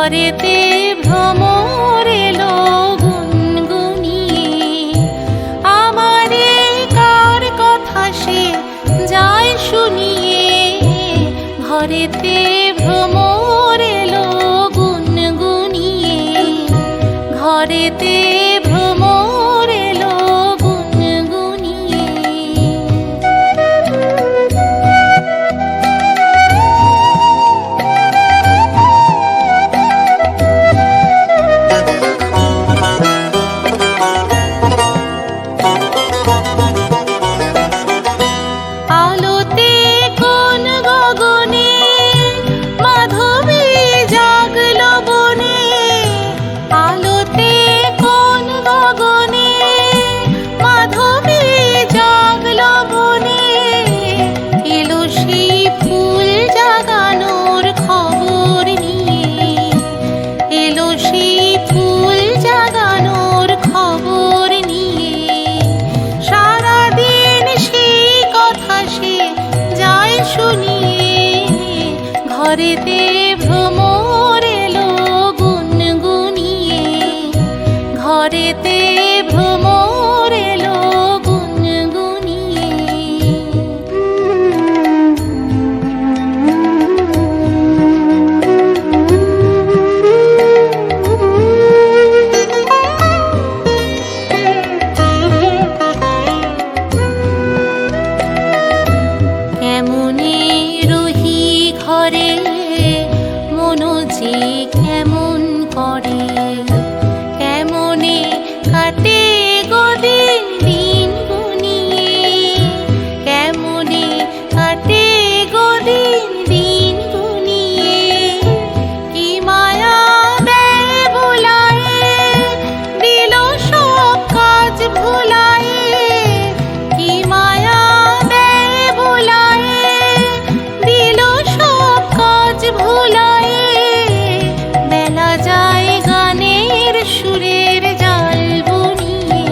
ঘরেতে ভ্রমর এলো গুনগুনিয়ে, আমারে কার কথা সে যায় শুনিয়ে। ঘরেতে ভ্রমর এলো গুনগুনিয়ে, ঘরেতে ভ্রমর এলো গুনগুনিয়ে। আলোতে কোন গগনে মাধবী জাগলো বনে, আলোতে কোন গগনে মাধবী জাগলো বনে। এলো সেই ফুল জাগানোর খবর নিয়ে, এলো সেই ফুল জাগানোর খবর নিয়ে। সারাদিন সেই কথা সে যায় শুনিয়ে। ঘরেতে ভ্রমর এলো গুনগুনিয়ে, ঘরেতে ভ্রমর এলো গুনগুনিয়ে। কেমনে রহি ঘরে মন যে কেমন করে, কেমনে কাটে গদিন দিন গুনিয়ে, কেমনে কাটে গদিন দিন গুনিয়ে। কি মায়া দেয় ভুলায়ে, দিল সব কাজ ভুলায়ে। কি মায়া দেয় ভুলায়ে, দিল সব কাজ ভুলায়ে। বেলা যায় গানের সুরের জাল বুনিয়ে,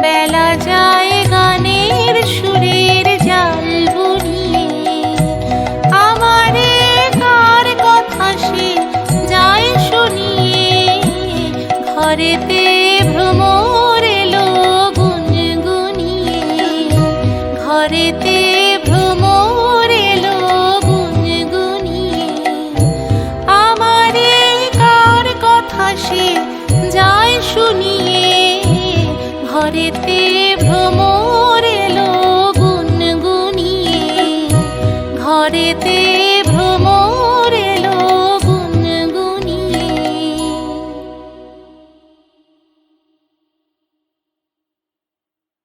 বেলা যায় গানের সুরের জাল বুনিয়ে। আমারে কার কথা সে যায় শুনিয়ে। ঘরেতে ভ্রমর এলো গুনগুনিয়ে, ঘরেতে ভ্রমর এলো গুনগুনিয়ে। আমারে কার কথা সে যায় শুনিয়ে। ঘরেতে ভ্রমর এলো গুনগুনিয়ে, ঘরেতে